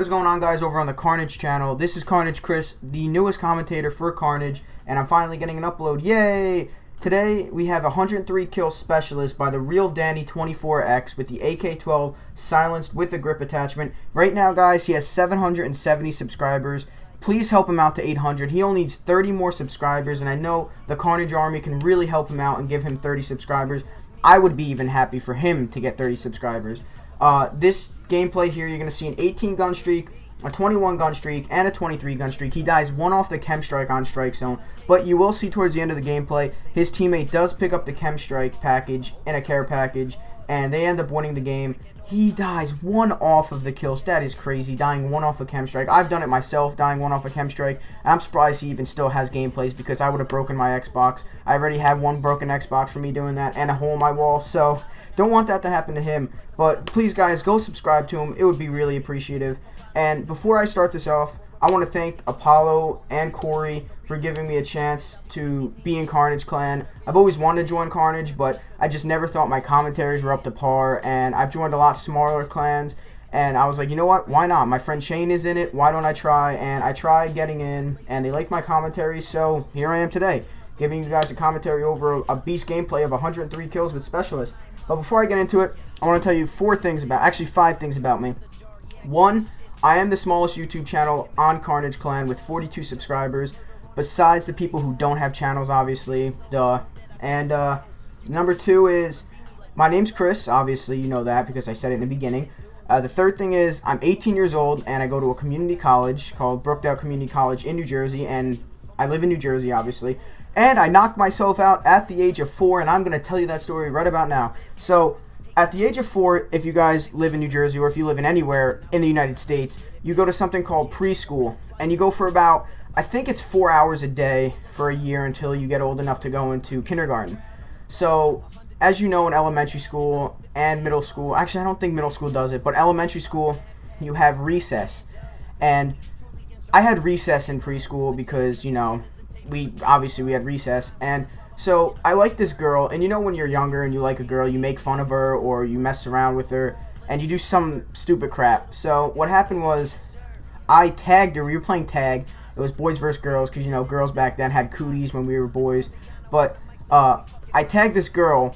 is going on, guys, over on the Carnage channel? This is Carnage Chris, the newest commentator for Carnage, and I'm finally getting an upload. Yay! Today we have 103 kill specialist by the real Danny 24X with the AK-12 silenced with a grip attachment. Right now, guys, he has 770 subscribers. Please help him out to 800. He only needs 30 more subscribers, and I know the Carnage Army can really help him out and give him 30 subscribers. I would be even happy for him to get 30 subscribers. This gameplay here, you're going to see an 18 gun streak, a 21 gun streak, and a 23 gun streak. He dies one off the K.E.M strike on strike zone, but you will see towards the end of the gameplay, his teammate does pick up the K.E.M strike package in a care package, and they end up winning the game. He dies one off of the kills. That is crazy, dying one off a K.E.M strike. I've done it myself, dying one off a K.E.M strike, and I'm surprised he even still has gameplays because I would have broken my Xbox. I already had one broken Xbox for me doing that and a hole in my wall, so don't want that to happen to him. But please, guys, go subscribe to him. It would be really appreciative. And before I start this off, I want to thank Apollo and Corey for giving me a chance to be in Carnage Clan. I've always wanted to join Carnage, but I just never thought my commentaries were up to par, and I've joined a lot smaller clans, and I was like, you know what, why not? My friend Shane is in it, why don't I try? And I tried getting in, and they liked my commentaries, so here I am today, giving you guys a commentary over a beast gameplay of 103 kills with Specialist. But before I get into it, I want to tell you five things about me. One, I am the smallest YouTube channel on Carnage Clan with 42 subscribers, besides the people who don't have channels, obviously, duh. And number two is, my name's Chris, obviously you know that because I said it in the beginning. The third thing is, I'm 18 years old and I go to a community college called Brookdale Community College in New Jersey, and I live in New Jersey, obviously. And I knocked myself out at the age of 4, and I'm going to tell you that story right about now. So, at the age of 4, if you guys live in New Jersey or if you live in anywhere in the United States, you go to something called preschool, and you go for about, I think it's 4 hours a day for a year until you get old enough to go into kindergarten. So, as you know, in elementary school and middle school, actually I don't think middle school does it, but elementary school, you have recess. And I had recess in preschool because, you know, we had recess, and so I like this girl, and you know when you're younger and you like a girl, you make fun of her or you mess around with her and you do some stupid crap. So what happened was I tagged her. We were playing tag. It was boys versus girls because, you know, girls back then had cooties when we were boys. But I tagged this girl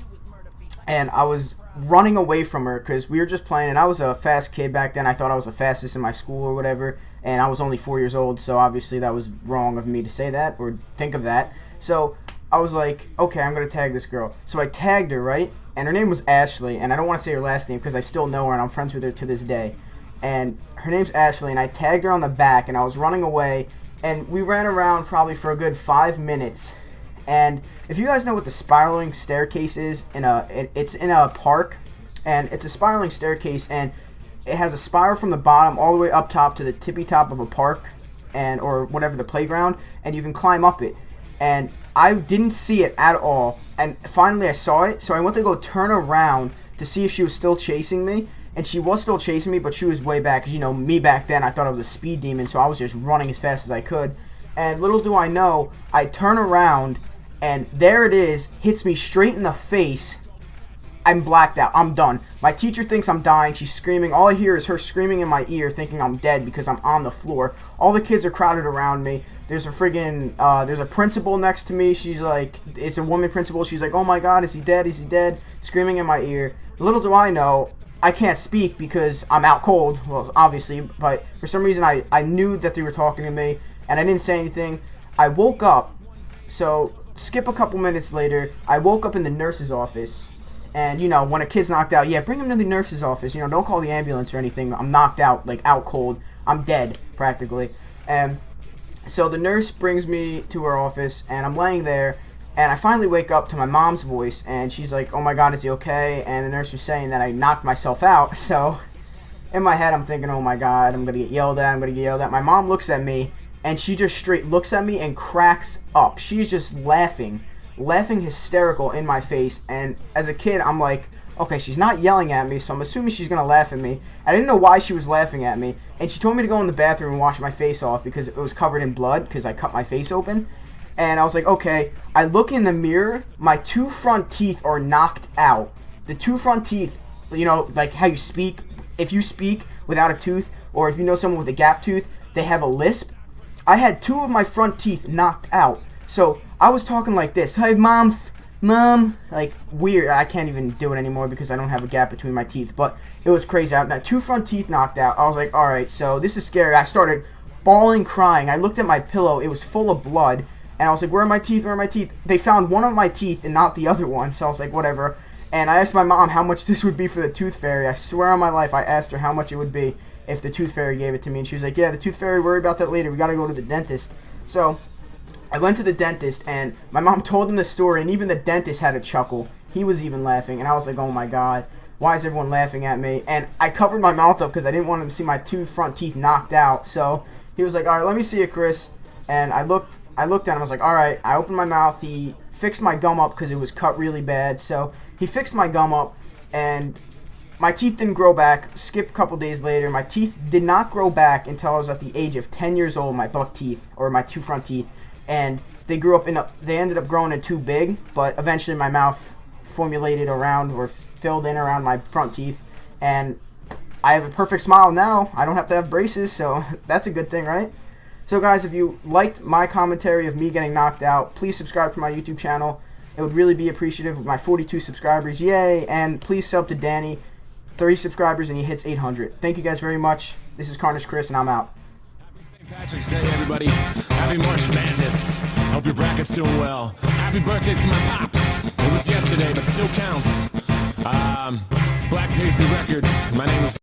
and I was running away from her because we were just playing, and I was a fast kid back then. I thought I was the fastest in my school or whatever, and I was only 4 years old, so obviously that was wrong of me to say that or think of that. So I was like, okay, I'm going to tag this girl. So I tagged her, right? And her name was Ashley, and I don't want to say her last name because I still know her and I'm friends with her to this day. And her name's Ashley, and I tagged her on the back, and I was running away, and we ran around probably for a good 5 minutes. And if you guys know what the spiraling staircase is, it's in a park, and it's a spiraling staircase, and it has a spiral from the bottom all the way up top to the tippy top of a park, or whatever, the playground, and you can climb up it. And I didn't see it at all, and finally I saw it, so I went to go turn around to see if she was still chasing me, and she was still chasing me, but she was way back, because, you know, me back then, I thought I was a speed demon, so I was just running as fast as I could. And little do I know, I turn around, and there it is, hits me straight in the face. I'm blacked out. I'm done. My teacher thinks I'm dying. She's screaming. All I hear is her screaming in my ear, thinking I'm dead because I'm on the floor. All the kids are crowded around me. There's a friggin', there's a principal next to me. She's like, it's a woman principal. She's like, oh my God, is he dead? Is he dead? Screaming in my ear. Little do I know, I can't speak because I'm out cold. Well, obviously, but for some reason I knew that they were talking to me, and I didn't say anything. I woke up, so skip a couple minutes later, I woke up in the nurse's office. And, you know, when a kid's knocked out, yeah, bring him to the nurse's office. You know, don't call the ambulance or anything. I'm knocked out, like, out cold. I'm dead, practically. And so the nurse brings me to her office, and I'm laying there, and I finally wake up to my mom's voice, and she's like, oh my God, is he okay? And the nurse was saying that I knocked myself out. So in my head, I'm thinking, oh my God, I'm going to get yelled at. My mom looks at me, and she just straight looks at me and cracks up. She's just laughing hysterical in my face, and as a kid I'm like, okay, she's not yelling at me, so I'm assuming she's gonna laugh at me. I didn't know why she was laughing at me, and she told me to go in the bathroom and wash my face off because it was covered in blood because I cut my face open. And I was like, okay. I look in the mirror, my 2 front teeth are knocked out. The 2 front teeth, you know, like how you speak, if you speak without a tooth, or if you know someone with a gap tooth, they have a lisp. I had 2 of my front teeth knocked out. So I was talking like this. Hey, mom, like weird. I can't even do it anymore because I don't have a gap between my teeth. But it was crazy. I had 2 front teeth knocked out. I was like, all right, so this is scary. I started bawling, crying. I looked at my pillow. It was full of blood. And I was like, where are my teeth? Where are my teeth? They found one of my teeth and not the other one. So I was like, whatever. And I asked my mom how much this would be for the tooth fairy. I swear on my life, I asked her how much it would be if the tooth fairy gave it to me. And she was like, yeah, the tooth fairy, worry about that later. We got to go to the dentist. So I went to the dentist, and my mom told him the story, and even the dentist had a chuckle. He was even laughing, and I was like, oh my God, why is everyone laughing at me? And I covered my mouth up because I didn't want him to see my 2 front teeth knocked out. So he was like, all right, let me see it, Chris. And I looked at him. I was like, all right. I opened my mouth. He fixed my gum up because it was cut really bad. So he fixed my gum up, and my teeth didn't grow back. Skipped a couple days later. My teeth did not grow back until I was at the age of 10 years old, my buck teeth, or my 2 front teeth. And they ended up growing in too big, but eventually my mouth formulated around or filled in around my front teeth. And I have a perfect smile now. I don't have to have braces, so that's a good thing, right? So guys, if you liked my commentary of me getting knocked out, please subscribe to my YouTube channel. It would really be appreciative of my 42 subscribers. Yay! And please sub to Danny, 30 subscribers, and he hits 800. Thank you guys very much. This is Carnage Chris, and I'm out. Happy St. Patrick's Day, everybody. Happy March Madness. Hope your bracket's doing well. Happy birthday to my pops. It was yesterday, but still counts. Black Paisley Records. My name is